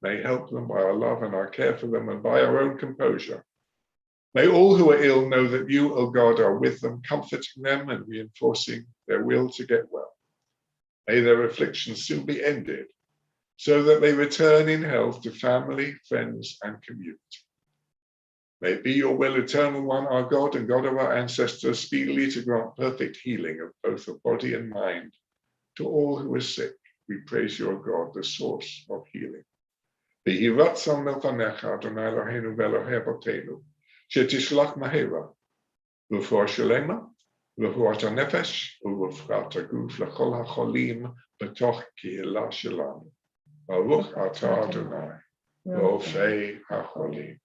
May help them by our love and our care for them and by our own composure. May all who are ill know that you, O God, are with them, comforting them and reinforcing their will to get well. May their afflictions soon be ended, so that they return in health to family, friends, and community. May it be your will, Eternal One, our God and God of our ancestors, speedily to grant perfect healing of both the body and mind to all who are sick. We praise your God, the source of healing. V'hi ratzon lefanecha, Adonai Eloheinu v'Elohei Avotenu, shetishlach mahera, rufua shalema, rufuat hanefesh, urufrat haguf lechol hacholim b'toch kehila shelanu. Baruch atah Adonai, rofei hacholim.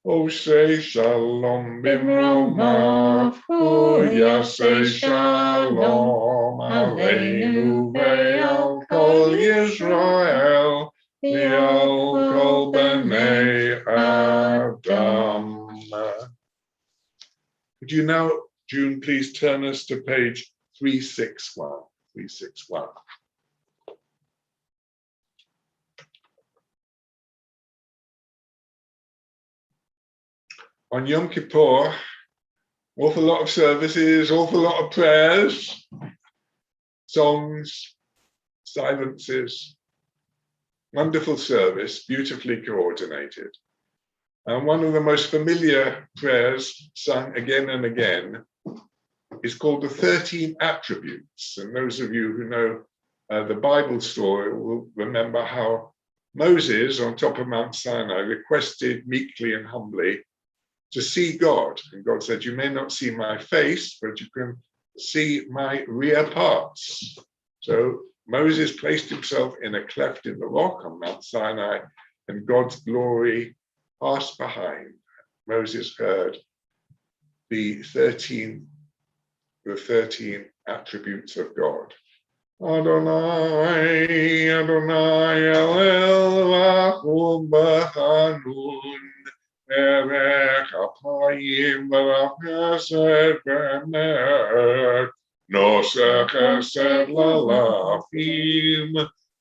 O say shalom b'mromav, yaseh shalom aleinu ve'al kol Yisrael, ve'al kol b'nei Adam. Could you now, June, please turn us to page 361. 361. On Yom Kippur, awful lot of services, awful lot of prayers, songs, silences, wonderful service, beautifully coordinated. And one of the most familiar prayers sung again and again is called the 13 Attributes. And those of you who know the Bible story will remember how Moses on top of Mount Sinai requested meekly and humbly to see God. And God said, you may not see my face, but you can see my rear parts. So Moses placed himself in a cleft in the rock on Mount Sinai, and God's glory passed behind. Moses heard the 13 attributes of God. Adonai, Adonai, Elel, Rachum, B'Hanun, Erech Apayim Barach Chesed V'Emet, Noseh Chesed Lalafim,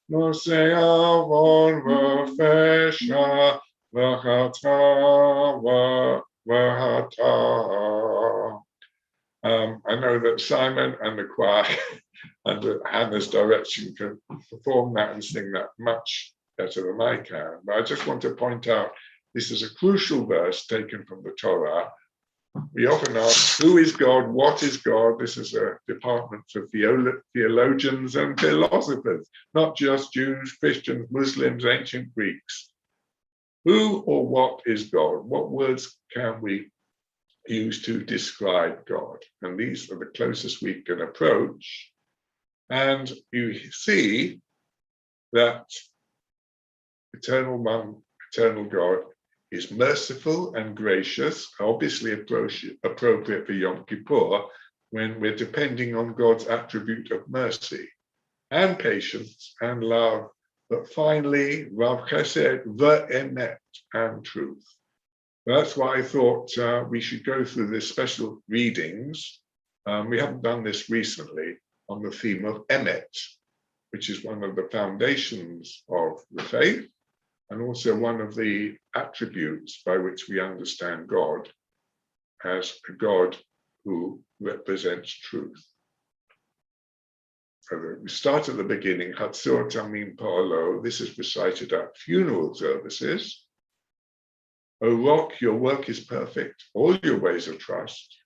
Noseh Avon V'Fesha V'Chata V'Hata. I know that Simon and the choir under Hannah's direction can perform that and sing that much better than I can, but I just want to point out this is a crucial verse taken from the Torah. We often ask, who is God? What is God? This is a department for theologians and philosophers, not just Jews, Christians, Muslims, ancient Greeks. Who or what is God? What words can we use to describe God? And these are the closest we can approach. And you see that Eternal One, Eternal God, is merciful and gracious, obviously appropriate for Yom Kippur, when we're depending on God's attribute of mercy and patience and love, but finally, Rav Chesed, V'Emet, and truth. That's why I thought we should go through this special readings. We haven't done this recently on the theme of Emet, which is one of the foundations of the faith, and also one of the attributes by which we understand God as a God who represents truth. So we start at the beginning, Hatzor Tamim Pa'alo. This is recited at funeral services. O rock, your work is perfect, all your ways of trust.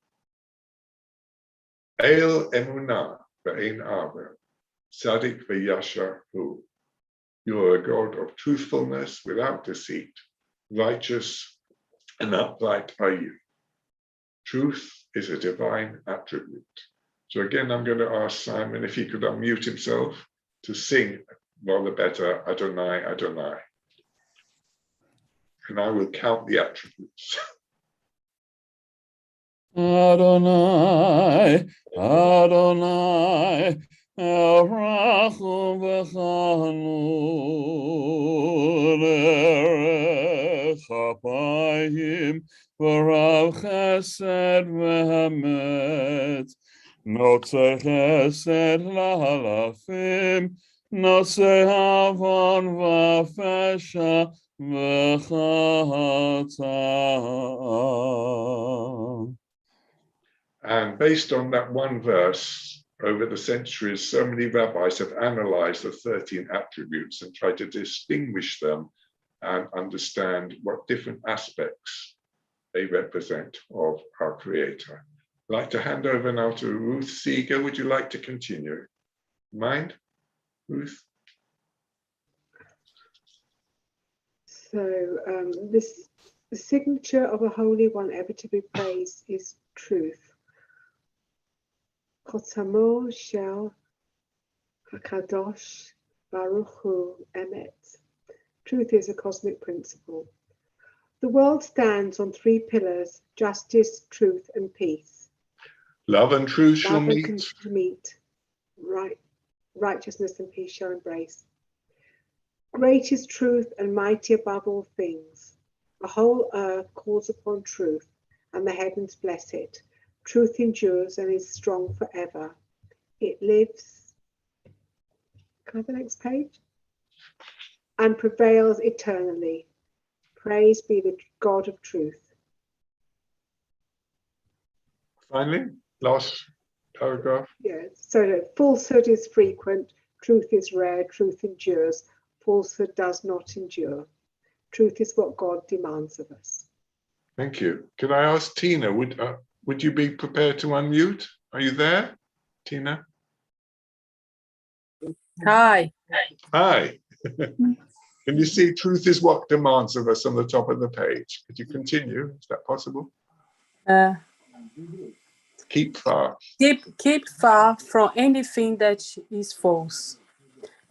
El Emunah Ve'ein Aver, Tzadik Ve'yashar Hu. You are a God of truthfulness without deceit, righteous and upright are you. Truth is a divine attribute. So again, I'm going to ask Simon if he could unmute himself to sing rather better, Adonai, Adonai. And I will count the attributes. Adonai, Adonai, El Rachum V'Chanun, Erech Apayim, V'Rav Chesed V'Emet, Notzeh Chesed La'alafim, נושא עוון ופשע וחטא. And based on that one verse, over the centuries, so many rabbis have analyzed the 13 attributes and tried to distinguish them and understand what different aspects they represent of our Creator. I'd like to hand over now to Ruth Seeger. Would you like to continue? Mind, Ruth? So the signature of a holy one ever to be praised is truth. Chotamo shel HaKadosh Baruch Hu Emet. Truth is a cosmic principle. The world stands on three pillars: justice, truth, and peace. Love and truth shall Love meet. and meet. Righteousness and peace shall embrace. Great is truth and mighty above all things. The whole earth calls upon truth, and the heavens bless it. Truth endures and is strong forever. It lives, can I have the next page? And prevails eternally. Praise be the God of truth. Finally, last paragraph. Yeah, so falsehood is frequent, truth is rare, truth endures, falsehood does not endure. Truth is what God demands of us. Thank you. Could I ask Tina, would you be prepared to unmute? Are you there, Tina? Hi. Hi. Can you see truth is what demands of us on the top of the page? Could you continue? Is that possible? Keep far. Keep far from anything that is false.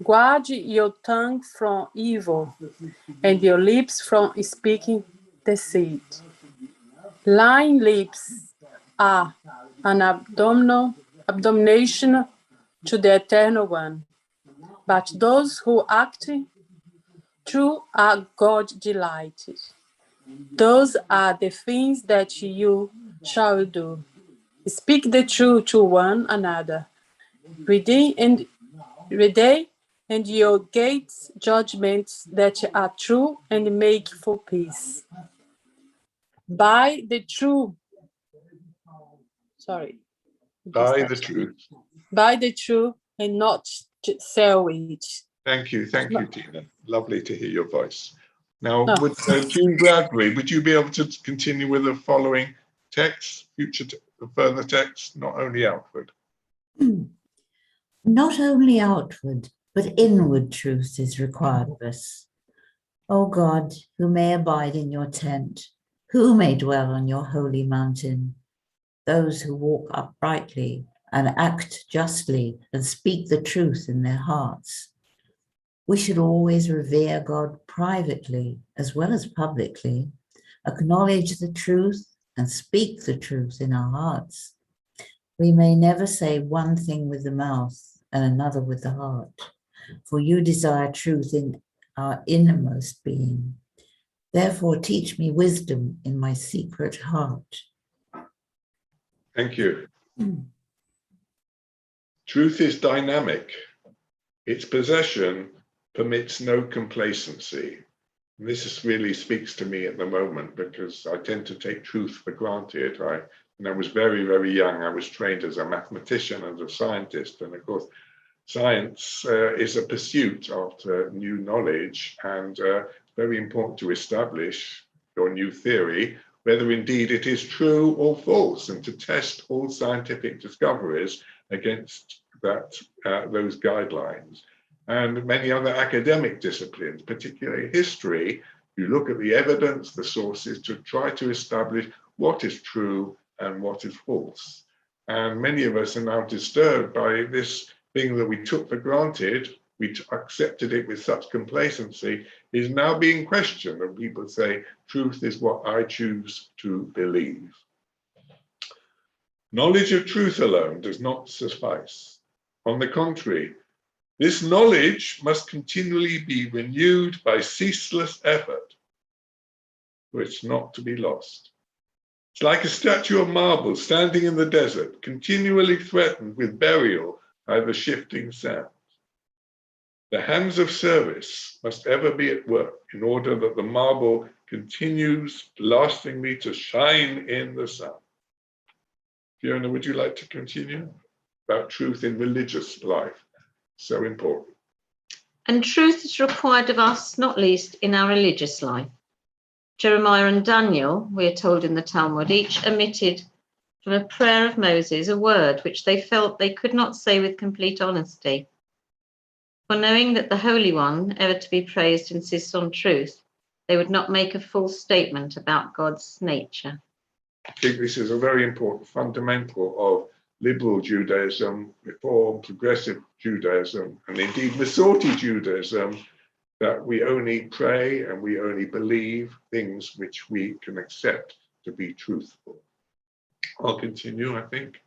Guard your tongue from evil and your lips from speaking deceit. Lying lips are an abomination to the Eternal One, but those who act true are God delighted. Those are the things that you shall do. Speak the truth to one another. Redeem and your gates judgments that are true and make for peace. By the truth, By the truth. By the truth and not sell it. Thank you, Tina. Lovely to hear your voice. Now, would June Bradbury, would you be able to continue with the following text, further text, not only outward? Not only outward, but inward truth is required of us. O God, who may abide in your tent, who may dwell on your holy mountain? Those who walk uprightly and act justly and speak the truth in their hearts. We should always revere God privately as well as publicly, acknowledge the truth and speak the truth in our hearts. We may never say one thing with the mouth and another with the heart, for you desire truth in our innermost being. Therefore, teach me wisdom in my secret heart. Thank you. Truth is dynamic. Its possession permits no complacency. And this really speaks to me at the moment because I tend to take truth for granted. When I was very, very young, I was trained as a mathematician and a scientist. And of course, science is a pursuit after new knowledge, and very important to establish your new theory, whether indeed it is true or false, and to test all scientific discoveries against those guidelines. And many other academic disciplines, particularly history, you look at the evidence, the sources, to try to establish what is true and what is false. And many of us are now disturbed by this thing that we took for granted, we accepted it with such complacency, is now being questioned. And people say, truth is what I choose to believe. Knowledge of truth alone does not suffice. On the contrary, this knowledge must continually be renewed by ceaseless effort, for it's not to be lost. It's like a statue of marble standing in the desert, continually threatened with burial by the shifting sands. The hands of service must ever be at work in order that the marble continues lastingly to shine in the sun. Fiona, would you like to continue about truth in religious life? So important. And truth is required of us, not least in our religious life. Jeremiah and Daniel, we are told in the Talmud, each omitted from a prayer of Moses a word which they felt they could not say with complete honesty. For knowing that the Holy One, ever to be praised, insists on truth, they would not make a false statement about God's nature. I think this is a very important fundamental of liberal Judaism, Reform, Progressive Judaism, and indeed Masorti Judaism, that we only pray and we only believe things which we can accept to be truthful. I'll continue, I think.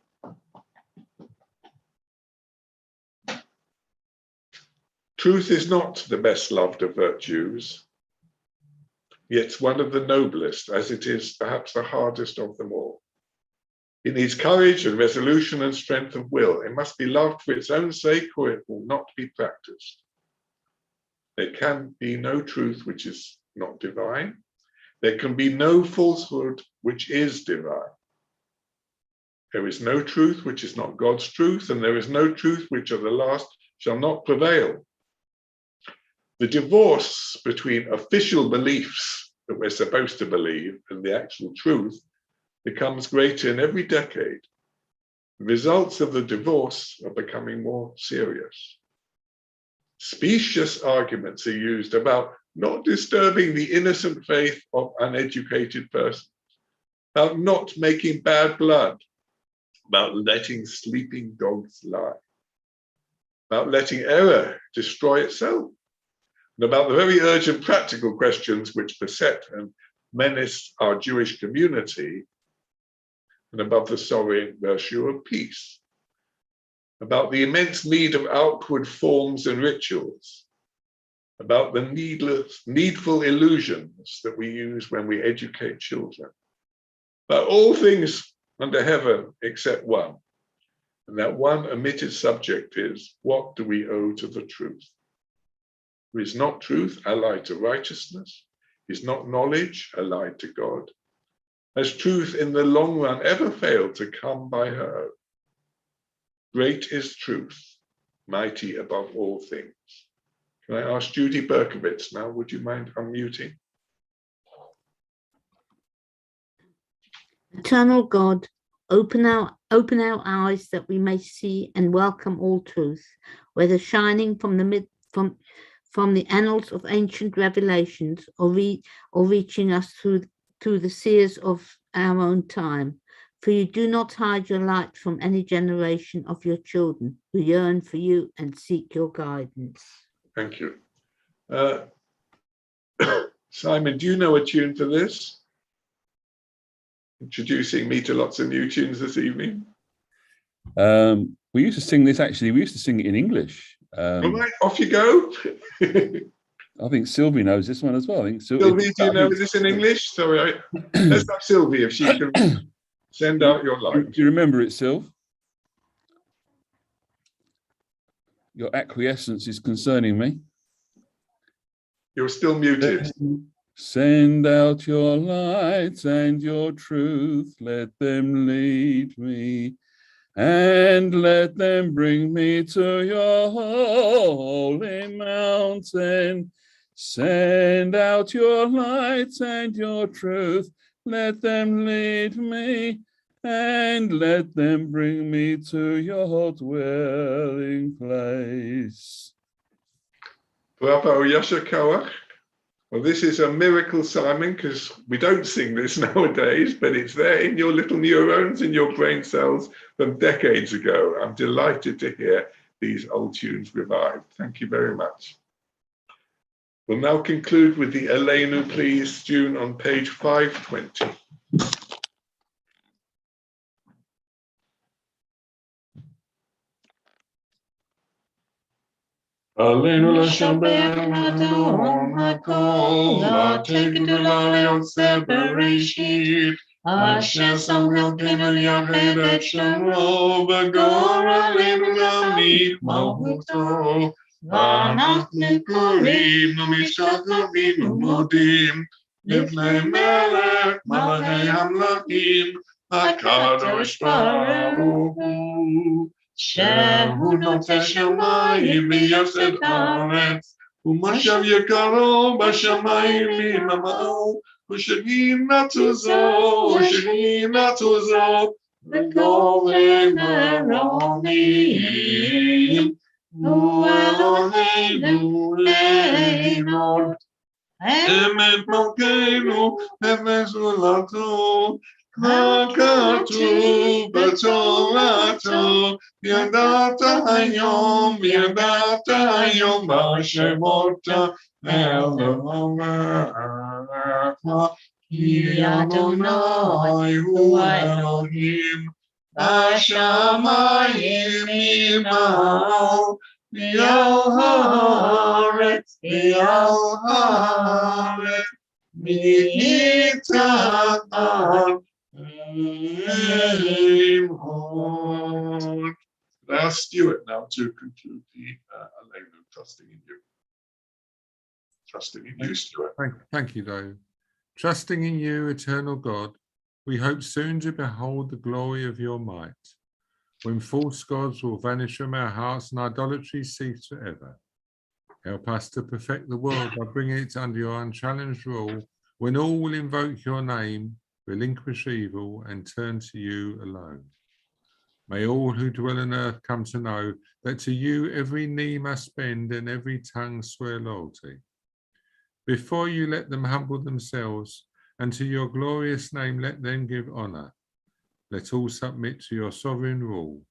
Truth is not the best loved of virtues, yet one of the noblest, as it is perhaps the hardest of them all. It needs courage and resolution and strength of will. It must be loved for its own sake, or it will not be practiced. There can be no truth which is not divine. There can be no falsehood which is divine. There is no truth which is not God's truth, and there is no truth which at the last shall not prevail. The divorce between official beliefs that we're supposed to believe and the actual truth becomes greater in every decade. The results of the divorce are becoming more serious. Specious arguments are used about not disturbing the innocent faith of uneducated persons, about not making bad blood, about letting sleeping dogs lie, about letting error destroy itself, and about the very urgent practical questions which beset and menace our Jewish community, and above the soaring virtue of peace, about the immense need of outward forms and rituals, about the needful illusions that we use when we educate children, about all things under heaven except one. And that one omitted subject is, what do we owe to the truth? Is not truth allied to righteousness? Is not knowledge allied to God? Has truth in the long run ever failed to come by her own? Great is truth, mighty above all things. Can I ask Judy Berkowitz now, would you mind unmuting? Eternal God, open our eyes that we may see and welcome all truth, whether shining from the annals of ancient revelations or reaching us through the seers of our own time. For you do not hide your light from any generation of your children who yearn for you and seek your guidance. Thank you. Simon, do you know a tune for this? Introducing me to lots of new tunes this evening. We used to sing this, actually. We used to sing it in English. All right, off you go. I think Sylvie knows this one as well. I think Sylvie, do you know this in English? Sorry, let's have Sylvie if she can send out your light. Do you remember it, Sylv? Your acquiescence is concerning me. You're still muted. Send out your lights and your truth, let them lead me, and let them bring me to your holy mountain. Send out your lights and your truth, let them lead me, and let them bring me to your dwelling place. Bravo, Yasha Koach. Well, this is a miracle, Simon, because we don't sing this nowadays, but it's there in your little neurons, in your brain cells from decades ago. I'm delighted to hear these old tunes revived. Thank you very much. We'll now conclude with the Elenu Please tune on page 520. Alenu l'shabbat adon hakol, la'tek d'Elion separashit, asher samel gimel yached et shamo, v'gor alenu lamit malchuto, ואנחנו קוראים ומשתחווים ומודים לפני מלך מלכי המלכים, הקדוש ברוך הוא, שהוא נוטה שמיים ויסד ארץ, ומושב יקרו בשמיים ממעל, ושנינתו זו, וגורם מרומים, הוא אלוהינו לעינות, אמת מלכנו נפש זולתו, כבר כתוב בתורתו, וידעת היום בשמות אלוהיך, כי אדוני הוא אלוהים, בשמיים ממעל, ועל הארץ מתחת. I ask Stuart now to conclude the Alelu, trusting in you. Trusting in you, Stuart. Thank you, Dave. Trusting in you, eternal God, we hope soon to behold the glory of your might, when false gods will vanish from our hearts and idolatry cease forever. Help us to perfect the world by bringing it under your unchallenged rule, when all will invoke your name, relinquish evil, and turn to you alone. May all who dwell on earth come to know that to you every knee must bend and every tongue swear loyalty. Before you let them humble themselves, and to your glorious name let them give honor. Let all submit to your sovereign rule.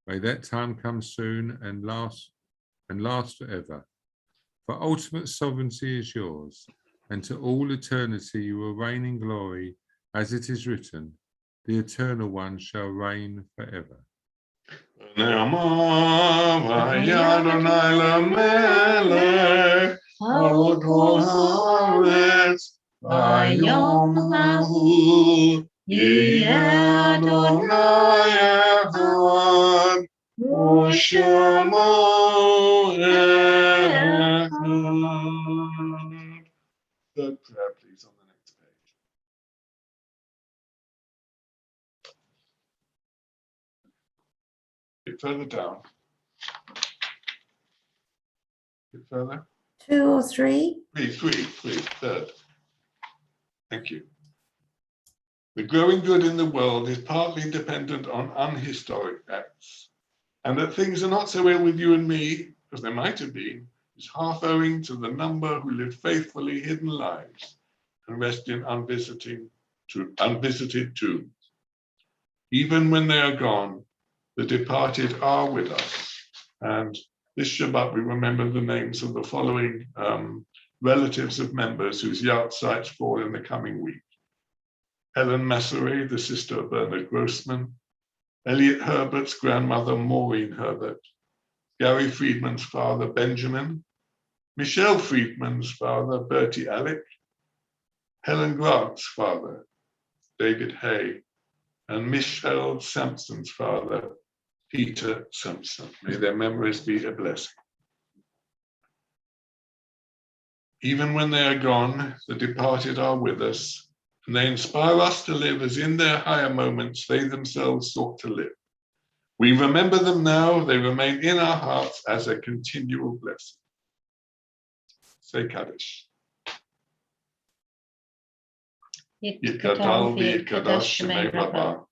May that time come soon and last forever. For ultimate sovereignty is yours, and to all eternity you will reign in glory, as it is written, the Eternal One shall reign forever. Third prayer, please, on the next page. A bit further down. A bit further. 2 or 3? Three, third. Thank you. The growing good in the world is partly dependent on unhistoric acts, and that things are not so ill with you and me, as they might have been, is half owing to the number who live faithfully hidden lives and rest in unvisited tombs. Even when they are gone, the departed are with us. And this Shabbat, we remember the names of the following relatives of members whose yahrzeits fall in the coming week. Helen Masseret, the sister of Bernard Grossman, Elliot Herbert's grandmother, Maureen Herbert, Gary Friedman's father, Benjamin, Michelle Friedman's father, Bertie Alec, Helen Grant's father, David Hay, and Michelle Sampson's father, Peter Sampson. May their memories be a blessing. Even when they are gone, the departed are with us, and they inspire us to live as in their higher moments they themselves sought to live. We remember them now, they remain in our hearts as a continual blessing. Say Kaddish. Yitgadal v'yitkadosh shemei Rabba,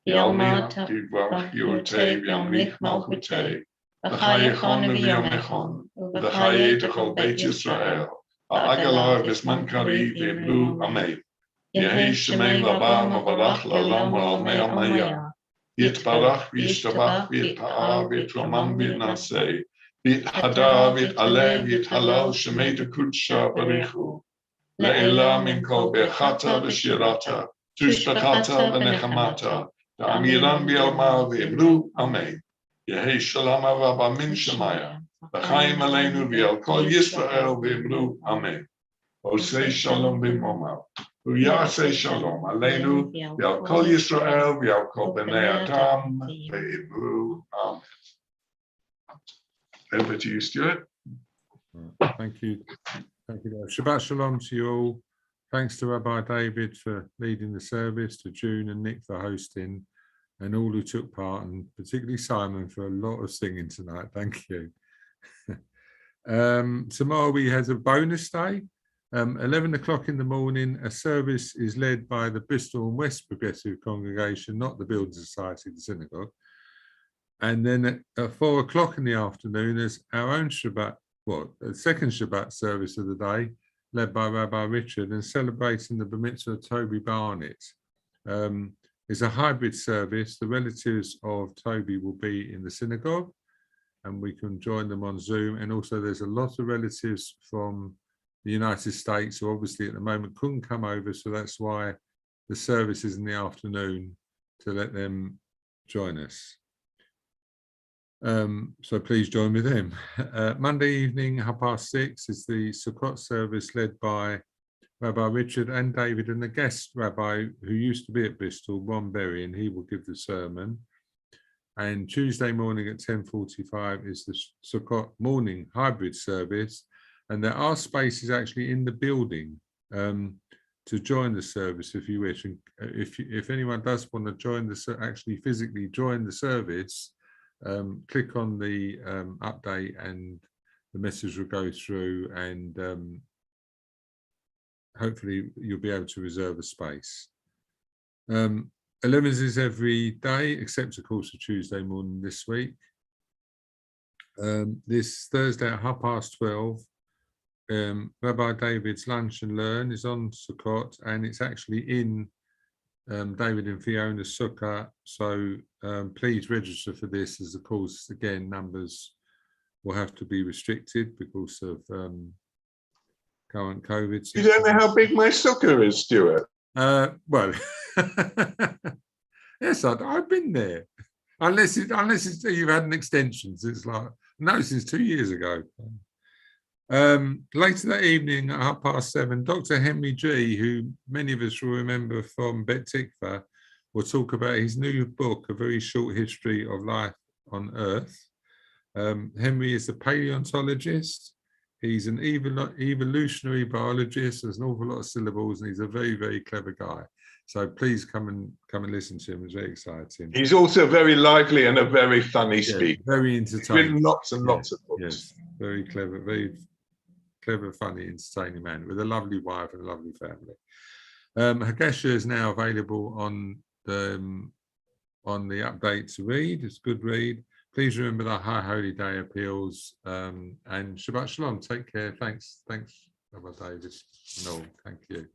Yalmi Yivach Yotei V'yamlich Malchutei, V'chayechon v'yomechon, V'chayei Techol Beit Yisrael, Ha'agalah v'zman kariv v'yimlu Amen. Yehi shemei Rabba mavarach l'olam v'almei almaya. Yitbarach v'yishtabach v'yitpa'ar v'yitromam v'yitnaseh, v'yithada v'yit'aleh v'yithalal shemei Dekudsha barichu. Le'ela min kol berchata v'shirata, tushbachata v'nechamata, da'amiran v'yalma v'yimlu Amen. Yehi shalom Rabba min shemaya, v'chaim aleinu v'yal kol Yisrael v'yimlu Amen. Osei shalom b'momav. Uyaseh shalom aleinu v'al kol Yisrael v'al kol b'nei Adam v'yimlu Amen. Over to you, Stuart. Right. Thank you. Thank you. Shabbat shalom to you all. Thanks to Rabbi David for leading the service, to June and Nick for hosting, and all who took part, and particularly Simon for a lot of singing tonight. Thank you. Tomorrow we have a bonus day. 11 o'clock in the morning, a service is led by the Bristol and West Progressive Congregation, not the Building Society, the synagogue. And then at 4 o'clock in the afternoon, there's our own Shabbat, a second Shabbat service of the day, led by Rabbi Richard, and celebrating the bar mitzvah of Toby Barnett. It's a hybrid service. The relatives of Toby will be in the synagogue, and we can join them on Zoom. And also there's a lot of relatives from the United States who obviously at the moment couldn't come over, so that's why the service is in the afternoon, to let them join us. So please join with them. Monday evening, 6:30, is the Sukkot service led by Rabbi Richard and David, and the guest rabbi who used to be at Bristol, Ron Berry, and he will give the sermon. And Tuesday morning at 10:45 is the Sukkot morning hybrid service. And there are spaces actually in the building to join the service if you wish. And if anyone does want to join actually physically join the service, click on the update and the message will go through, and hopefully you'll be able to reserve a space. 11s is every day, except of course a Tuesday morning this week. This Thursday at 12:30, Rabbi David's Lunch and Learn is on Sukkot, and it's actually in David and Fiona's Sukkah. So please register for this, as of course, again, numbers will have to be restricted because of current COVID. You don't know how big my Sukkah is, Stuart? Well, yes, I've been there. Unless you've had an extension. It's like, no, since 2 years ago. Later that evening at 7:30, Dr. Henry G, who many of us will remember from Bet Tikva, will talk about his new book, A Very Short History of Life on Earth. Henry is a paleontologist. He's an evolutionary biologist. There's an awful lot of syllables, and he's a very, very clever guy. So please come and listen to him. It's very exciting. He's also very lively and a very funny speaker. Very entertaining. Written lots and lots of books. Yes, very clever, funny, entertaining man with a lovely wife and a lovely family. Hagesha is now available on the update to read. It's a good read. Please remember the High Holy Day appeals, and Shabbat Shalom. Take care. Thanks, Rabbi David. No, thank you.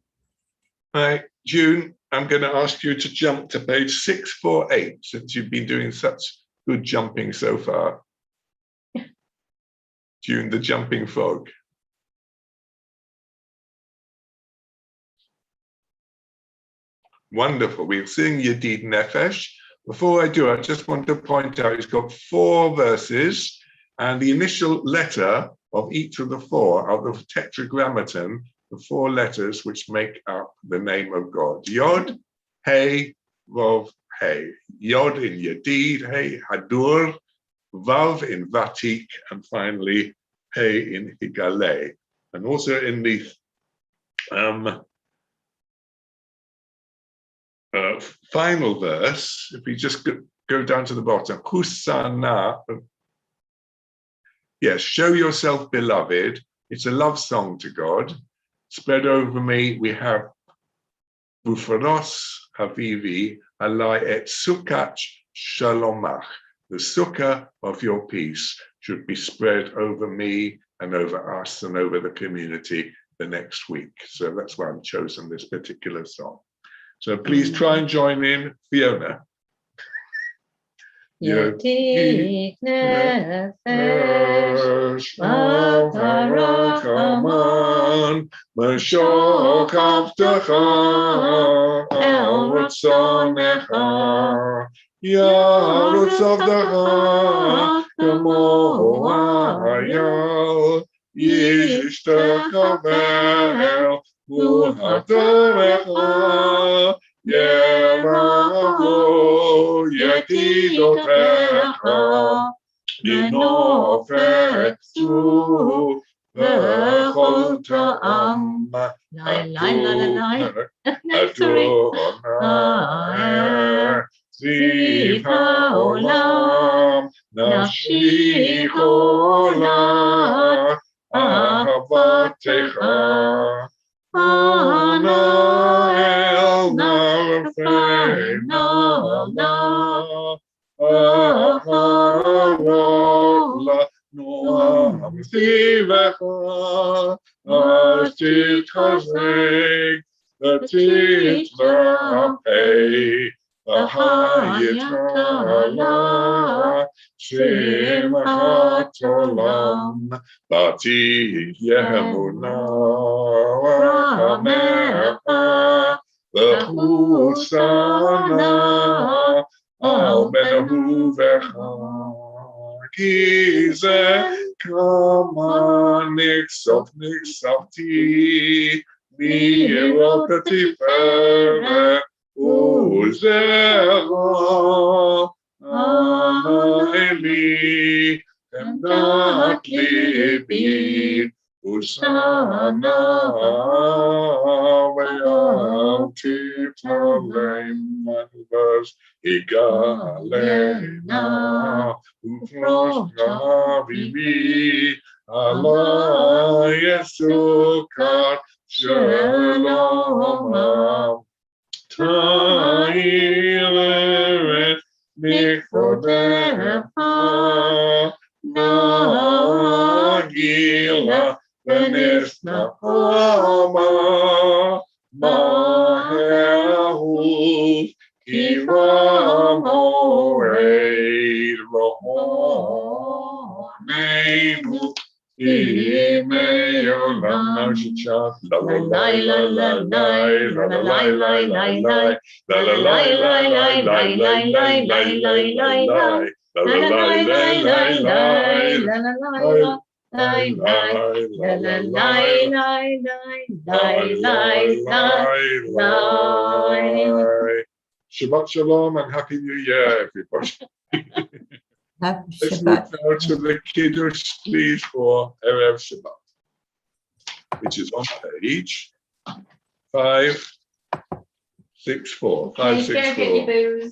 Right, June, I'm going to ask you to jump to page 648, since you've been doing such good jumping so far. June, the jumping frog. Wonderful. We'll sing Yedid Nefesh. Before I do, I just want to point out it's got 4 verses, and the initial letter of each of the 4 are the tetragrammaton, the 4 letters which make up the name of God. Yod, Hey, Vav, Hey. Yod in Yedid, Hey, Hadur, Vav in Vatik, and finally Hey in Higale. And also in the final verse, if we just go down to the bottom, Husana, yes, show yourself beloved. It's a love song to God. Spread over me, we have Bufaros Havivi, Alai et Sukkach Shalomach. The sukkah of your peace should be spread over me and over us and over the community the next week. So that's why I've chosen this particular song. So please try and join in, Fiona. Yedid nefesh Avarachaman Mashok Avtecha El Ratzonecha Yarutz Avdecha Kamo Hayal Yishtakavel U'Hatorecha Yerahu Yedidotecha Binofetzu V'chol ta'am. Lai, lai, lai, lai, Adonai, Ziv ha'olam, nafshi chola, ahavatecha, ana el narfeina la, aharola, noam zivecha, titchazek, titrapei, Ahayitala, Simchat Olam, Bati Yehemuna, Ramecha, V'chusana, Al Benahuvecha, Kize, Kama Niksavti, Mirot Tiferet, Uzera Eli Emdat Libi Usana Ve'altitalem Manvas Igalena Ufros Gavivi Allah Yesukar Shalom Ta'ileret Nichodeha Nagila V'nisnachama Ma'ehu Kiva Moed Rohoneinu Imeolam Nashichat La la la la la la la la la la la la La la la la la la la la la la la la la la Shabbat shalom and happy New Year, everybody. Happy Let's Shabbat. move now to the Kiddush, please, for Erev Shabbat, which is on page 564. 564.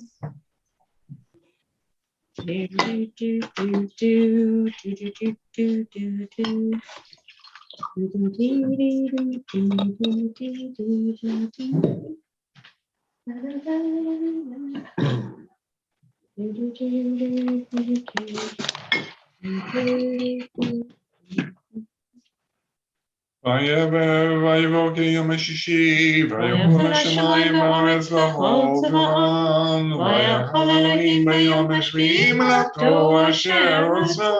ויבוא כיום השישי, ויבוא השמיים והארץ וכל טבעם, ויאכל אלוהים ביום השביעי מלאכתו אשר עשה,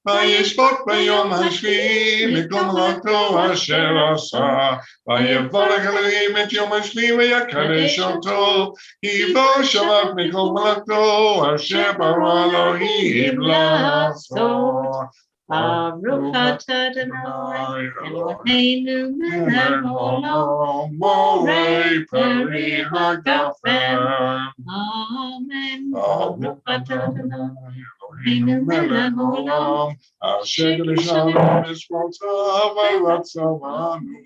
וישבות ביום השביעי מכל מלאכתו אשר עשה, ויברך אלוהים את יום השביעי ויקדש אותו, כי בו שבת מכל מלאכתו אשר ברא אלוהים לעשות. Baruch atah Adonai Eloheinu melech haolam borei peri hagafen. Amen. Baruch atah Adonai Eloheinu melech haolam asher geshanu mitzvotav v'ratzavanu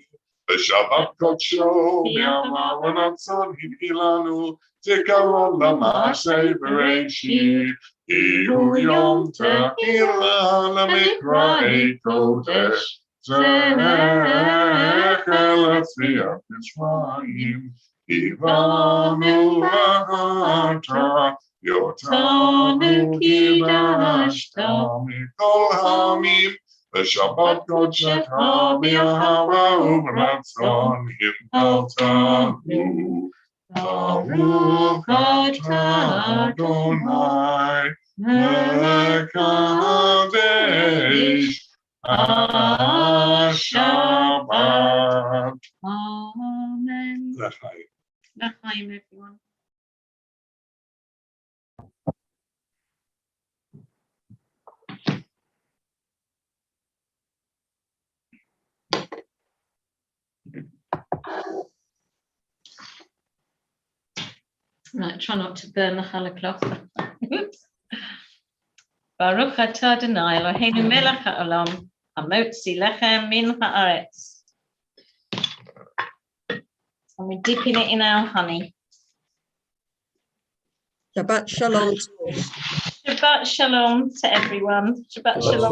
v'shabbat kodsho v'yamav v'ratzon hidgilanu zikaron l'maaseh bereshit Ihu yom te'ila l'mikra'ei kodesh zecher l'tziat Mitzrayim Ivanu v'ata Yotanu kidashta mikol hamim v'shabbat kodshecha b'yahava u'b'ratzon hinaltanu Baruch atah Adonai melech hakodesh HaShabbat. Amen. L'chaim. L'chaim, everyone. Right, try not to burn the challah cloth. Oops. Baruch atah Adonai Eloheinu melech haolam Hamotzi lechem min haaretz. And we're dipping it in our honey. Shabbat shalom. Shabbat shalom to everyone. Shabbat shalom.